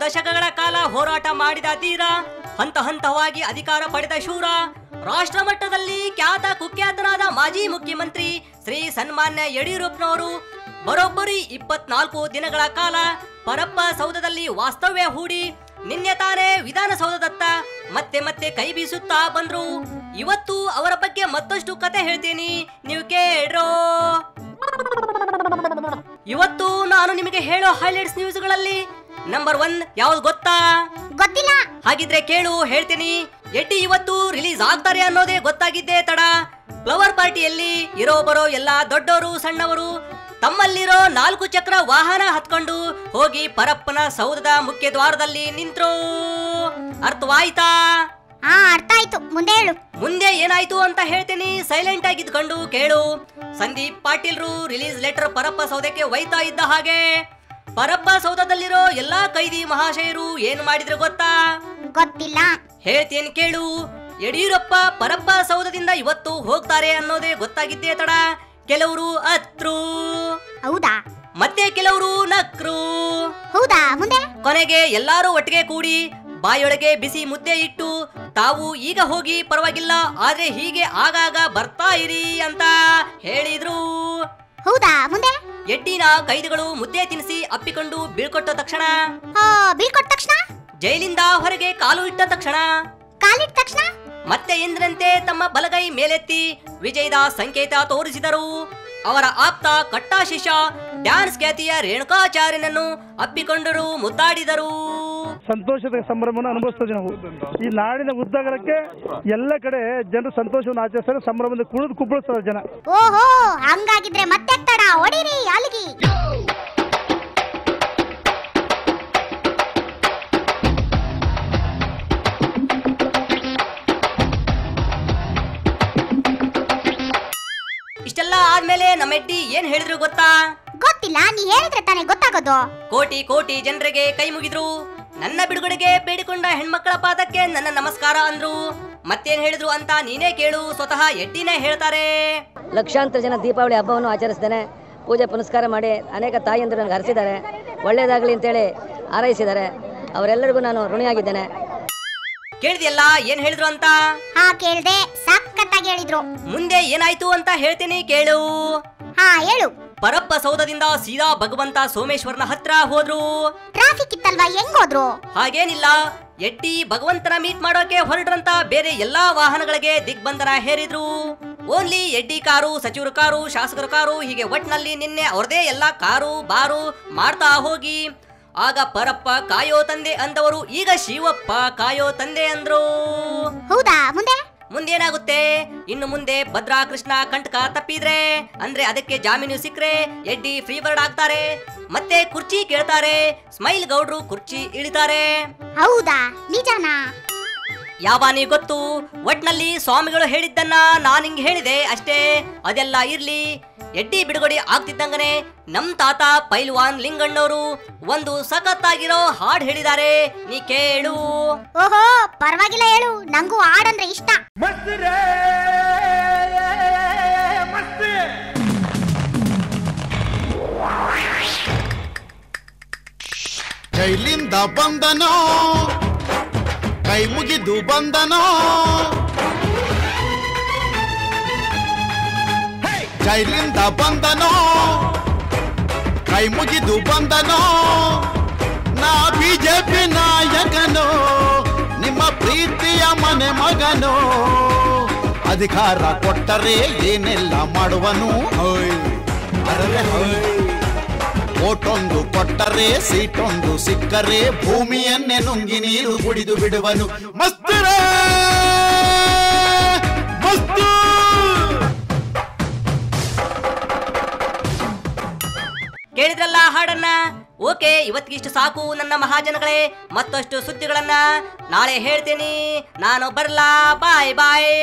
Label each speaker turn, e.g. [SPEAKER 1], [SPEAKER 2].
[SPEAKER 1] ದಶಕಗಳ ಕಾಲ ಹೋರಾಟ ಮಾಡಿದ ಧೀರ, ಹಂತ ಹಂತವಾಗಿ ಅಧಿಕಾರ ಪಡೆದ ಶೂರ, ರಾಷ್ಟ್ರ ಮಟ್ಟದಲ್ಲಿ ಖ್ಯಾತ ಕುಖ್ಯಾತನಾದ ಮಾಜಿ ಮುಖ್ಯಮಂತ್ರಿ ಶ್ರೀ ಸನ್ಮಾನ್ಯ ಯಡಿಯೂರಪ್ಪನವರು ಬರೋಬ್ಬರಿ 24 ದಿನಗಳ ಕಾಲ ಪರಪ್ಪ ಸೌಧದಲ್ಲಿ ವಾಸ್ತವ್ಯ ಹೂಡಿ ನಿನ್ನೆ ತಾನೇ ವಿಧಾನಸೌಧದತ್ತ ಮತ್ತೆ ಮತ್ತೆ ಕೈ ಬೀಸುತ್ತಾ ಬಂದ್ರು. ಇವತ್ತು ಅವರ ಬಗ್ಗೆ ಮತ್ತಷ್ಟು ಕತೆ ಹೇಳ್ತೀನಿ, ನೀವು ಕೇಳ್ರೋ. ಇವತ್ತು ನಾನು ನಿಮಗೆ ಹೇಳೋ ಹೈಲೈಟ್ಸ್ ನ್ಯೂಸ್ಗಳಲ್ಲಿ ನಂಬರ್ 1 ಯಾವ್ದು ಗೊತ್ತಾ?
[SPEAKER 2] ಗೊತ್ತಿಲ್ಲ.
[SPEAKER 1] ಹಾಗಿದ್ರೆ ಕೇಳು, ಹೇಳ್ತೀನಿ. ಎಡ್ಡಿ ಇವತ್ತು ರಿಲೀಸ್ ಆಗ್ತಾರೆ ಅನ್ನೋದೇ ಗೊತ್ತಾಗಿದ್ದೆ ತಡ. ಫ್ಲವರ್ ಪಾರ್ಟಿಯಲ್ಲಿ ಇರೋ ಬರೋ ಎಲ್ಲಾ ದೊಡ್ಡವರು ಸಣ್ಣವರು ತಮ್ಮಲ್ಲಿರೋ 4 ಚಕ್ರ ವಾಹನ ಹತ್ಕೊಂಡು ಹೋಗಿ ಪರಪ್ಪನ ಸೌಧದ ಮುಖ್ಯ ದ್ವಾರದಲ್ಲಿ ನಿಂತ್ರು. ಅರ್ಥವಾಯ್ತಾ?
[SPEAKER 2] ಅರ್ಥ ಆಯ್ತು, ಮುಂದೆ ಹೇಳು.
[SPEAKER 1] ಮುಂದೆ ಏನಾಯ್ತು ಅಂತ ಹೇಳ್ತೀನಿ, ಸೈಲೆಂಟ್ ಆಗಿದ್ಕೊಂಡು ಕೇಳು. ಸಂದೀಪ್ ಪಾಟೀಲ್ರು ರಿಲೀಸ್ ಲೆಟರ್ ಪರಪ್ಪ ಸೌಧಕ್ಕೆ ಒಯ್ತಾ ಇದ್ದ ಹಾಗೆ ಪರಪ್ಪ ಸೌಧದಲ್ಲಿರೋ ಎಲ್ಲಾ ಕೈದಿ ಮಹಾಶಯರು ಏನ್ ಮಾಡಿದ್ರು ಗೊತ್ತಾ?
[SPEAKER 2] ಗೊತ್ತಿಲ್ಲ.
[SPEAKER 1] ಹೇಳ್ತೇನೆ ಕೇಳು. ಯಡಿಯೂರಪ್ಪ ಪರಪ್ಪ ಸೌಧದಿಂದ ಇವತ್ತು ಹೋಗ್ತಾರೆ ಅನ್ನೋದೇ ಗೊತ್ತಾಗಿದ್ದೇ ತಡ ಕೆಲವರು ಅತ್ರು,
[SPEAKER 2] ಹೌದಾ?
[SPEAKER 1] ಮತ್ತೆ ಕೆಲವರು ನಕ್ರು,
[SPEAKER 2] ಹೌದಾ? ಮುಂದೆ
[SPEAKER 1] ಕೊನೆಗೆ ಎಲ್ಲಾರು ಒಟ್ಟಿಗೆ ಕೂಡಿ ಬಾಯೊಳಗೆ ಬಿಸಿ ಮುದ್ದೆ ಇಟ್ಟು ತಾವು ಈಗ ಹೋಗಿ ಪರವಾಗಿಲ್ಲ, ಆದ್ರೆ ಹೀಗೆ ಆಗಾಗ ಬರ್ತಾ ಇರಿ ಅಂತ ಹೇಳಿದ್ರು.
[SPEAKER 2] ಹೌದಾ? ಮುಂದೆ
[SPEAKER 1] ಎಡ್ಡಿನ ಕೈದಿಗಳು ಮುದ್ದೆ ತಿನ್ನಿಸಿ ಅಪ್ಪಿಕೊಂಡು ಬೀಳ್ಕೊಟ್ಟ ತಕ್ಷಣ
[SPEAKER 2] ಬೀಳ್ಕೊಟ್ಟ ತಕ್ಷಣ
[SPEAKER 1] ಜೈಲಿಂದ ಹೊರಗೆ ಕಾಲು ಇಟ್ಟ ತಕ್ಷಣ
[SPEAKER 2] ಕಾಲಿಟ್ಟ ತಕ್ಷಣ
[SPEAKER 1] ಮತ್ತೆ ಎಂದ್ರಂತೆ ತಮ್ಮ ಬಲಗೈ ಮೇಲೆತ್ತಿ ವಿಜಯದ ಸಂಕೇತ ತೋರಿಸಿದರು. ಅವರ ಆಪ್ತ ಕಟ್ಟಾ ಶಿಷ್ಯ ಡ್ಯಾನ್ಸ್ ಖ್ಯಾತಿಯ ರೇಣುಕಾಚಾರ್ಯನನ್ನು ಅಪ್ಪಿಕೊಂಡರು, ಮುದ್ದಾಡಿದರು.
[SPEAKER 3] ಸಂತೋಷದ ಸಂಭ್ರಮವನ್ನು ಅನುಭವಿಸ್ತಾ ನಾವು ಈ ನಾಡಿನ ಉದ್ದಗಲಕ್ಕೆ ಎಲ್ಲ ಕಡೆ ಜನರು ಸಂತೋಷವನ್ನು ಆಚರಿಸ್ತಾರೆ, ಸಂಭ್ರಮದಿಂದ ಕುಣಿದು ಕುಪ್ಪಳಿಸ್ತಾರೆ ಜನ.
[SPEAKER 2] ಓಹೋ, ಹಂಗಾಗಿದ್ರೆ ಮತ್ತೆ ತಡ, ಹೊಡಿರಿ ಅಲ್ಲಿಗೆ.
[SPEAKER 1] ಇಷ್ಟೆಲ್ಲ ಆದ್ಮೇಲೆ ನಮ್ಮ ಎಡ್ಡಿ ಏನ್ ಹೇಳಿದ್ರು ಗೊತ್ತಾ?
[SPEAKER 2] ಗೊತ್ತಿಲ್ಲ, ನೀ ಹೇಳಿದ್ರೆ ತಾನೇ ಗೊತ್ತಾಗೋದು.
[SPEAKER 1] ಕೋಟಿ ಕೋಟಿ ಜನರಿಗೆ ಕೈ ಮುಗಿದ್ರು. ನನ್ನ ಬಿಡುಗಡೆಗೆ ಬೇಡಿಕೊಂಡ ಹೆಣ್ಮಕ್ಕಳ ಪಾದಕ್ಕೆ ನನ್ನ ನಮಸ್ಕಾರ ಅಂದ್ರು. ಮತ್ತೇನ್ ಹೇಳಿದ್ರು ಅಂತ ನೀನೇ ಕೇಳು, ಸ್ವತಃ ಎಡ್ಡಿನೇ ಹೇಳ್ತಾರೆ.
[SPEAKER 4] ಲಕ್ಷಾಂತರ ಜನ ದೀಪಾವಳಿ ಹಬ್ಬವನ್ನು ಆಚರಿಸಿದ್ದೇನೆ. ಪೂಜೆ ಪುನಸ್ಕಾರ ಮಾಡಿ ಅನೇಕ ತಾಯಿಯಂದರು ನನಗೆ ಹರಿಸಿದ್ದಾರೆ, ಒಳ್ಳೇದಾಗಲಿ ಅಂತೇಳಿ ಹಾರೈಸಿದ್ದಾರೆ. ಅವರೆಲ್ಲರಿಗೂ ನಾನು ಋಣಿಯಾಗಿದ್ದೇನೆ.
[SPEAKER 1] ಕೇಳಿದೆಲ್ಲ ಏನ್ ಹೇಳಿದ್ರು ಅಂತ?
[SPEAKER 2] ಕೇಳ್ದೆ, ಸಖತ್ತಾಗಿ ಹೇಳಿದ್ರು.
[SPEAKER 1] ಮುಂದೆ ಏನಾಯ್ತು ಅಂತ ಹೇಳ್ತೀನಿ ಕೇಳು.
[SPEAKER 2] ಹೇಳು.
[SPEAKER 1] ಪರಪ್ಪ ಸೌಧದಿಂದ ಸೀದಾ ಭಗವಂತ ಸೋಮೇಶ್ವರನ ಹತ್ರ ಹೋದ್ರು.
[SPEAKER 2] ಟ್ರಾಫಿಕ್ ಇತ್ತಲ್ವಾ, ಹೆಂಗ್ ಹೋದ್ರು?
[SPEAKER 1] ಹಾಗೇನಿಲ್ಲ, ಎಡ್ಡಿ ಭಗವಂತನ ಮೀಟ್ ಮಾಡೋಕೆ ಹೊರಡ್ರಂತ ಬೇರೆ ಎಲ್ಲಾ ವಾಹನಗಳಿಗೆ ದಿಗ್ಬಂಧನ ಹೇರಿದ್ರು. ಓನ್ಲಿ ಎಡ್ಡಿ ಕಾರು, ಸಚಿವರ ಕಾರು, ಶಾಸಕರ ಕಾರು, ಹೀಗೆ ಒಟ್ನಲ್ಲಿ ನಿನ್ನೆ ಅವ್ರದೇ ಎಲ್ಲಾ ಕಾರು ಬಾರು ಮಾಡ್ತಾ ಹೋಗಿ ಆಗ ಪರಪ್ಪ ಕಾಯೋ ತಂದೆ ಅಂದವರು ಈಗ ಶಿವಪ್ಪ ಕಾಯೋ ತಂದೆ ಅಂದ್ರು.
[SPEAKER 2] ಹೌದಾ? ಮುಂದೆ
[SPEAKER 1] ಮುಂದೇನಾಗುತ್ತೆ? ಇನ್ನು ಮುಂದೆ ಭದ್ರಾ ಕೃಷ್ಣ ಕಂಟಕ ತಪ್ಪಿದ್ರೆ ಅಂದ್ರೆ ಅದಕ್ಕೆ ಜಾಮೀನು ಸಿಕ್ಕರೆ ಎಡ್ಡಿ ಫ್ರೀ ಬರ್ಡ್ ಆಗ್ತಾರೆ. ಮತ್ತೆ ಕುರ್ಚಿ ಕೇಳ್ತಾರೆ, ಸ್ಮೈಲ್ ಗೌಡ್ರು ಕುರ್ಚಿ ಇಳಿತಾರೆ.
[SPEAKER 2] ಹೌದಾ? ನಿಜಾನಾ?
[SPEAKER 1] ಯಾವಾನಿ ಗೊತ್ತು, ಒಟ್ನಲ್ಲಿ ಸ್ವಾಮಿಗಳು ಹೇಳಿದ್ದನ್ನ ನಾನು ಹಿಂಗ್ ಹೇಳಿದೆ ಅಷ್ಟೇ. ಅದೆಲ್ಲ ಇರ್ಲಿ, ಎಡ್ಡಿ ಬಿಡುಗಡೆ ಆಗ್ತಿದ್ದಂಗನೆ ನಮ್ ತಾತ ಪೈಲ್ವಾನ್ ಲಿಂಗಣ್ಣವರು ಒಂದು ಸಖತ್ತಾಗಿರೋ ಹಾಡ್ ಹೇಳಿದ್ದಾರೆ, ನೀ ಕೇಳು.
[SPEAKER 2] ಓಹೋ, ಪರವಾಗಿಲ್ಲ, ಹೇಳು. ನಂಗೂ ಹಾಡಂದ್ರೆ ಇಷ್ಟ.
[SPEAKER 5] ಜೈಲಿಂದ ಬಂದನೋ, ಕೈ ಮುಗಿದು ಬಂದನೋ, ಜೈಲಿಂದ ಬಂದನೋ, ಕೈ ಮುಗಿದು ಬಂದನೋ, ನಾ ಬಿಜೆಪಿ ನಾಯಕನೋ, ನಿಮ್ಮ ಪ್ರೀತಿಯ ಮನೆ ಮಗನೋ, ಅಧಿಕಾರ ಕೊಟ್ಟರೆ ಏನೆಲ್ಲ ಮಾಡುವನು, ಓಟೊಂದು ಕೊಟ್ಟರೆ ಸೀಟೊಂದು ಸಿಕ್ಕರೆ ಭೂಮಿಯನ್ನೇ ನುಂಗಿ ನೀರು ಕುಡಿದು ಬಿಡುವನು. ಮಸ್ತ್ ಮಸ್ತ್.
[SPEAKER 1] ಕೇಳಿದ್ರಲ್ಲ ಹಾಡನ್ನ? ಓಕೆ, ಇವತ್ತಿಗಿಷ್ಟು ಸಾಕು ನನ್ನ ಮಹಾಜನಗಳೇ. ಮತ್ತಷ್ಟು ಸುದ್ದಿಗಳನ್ನ ನಾಳೆ ಹೇಳ್ತೀನಿ. ನಾನು ಬರ್ಲಾ. ಬಾಯ್ ಬಾಯ್.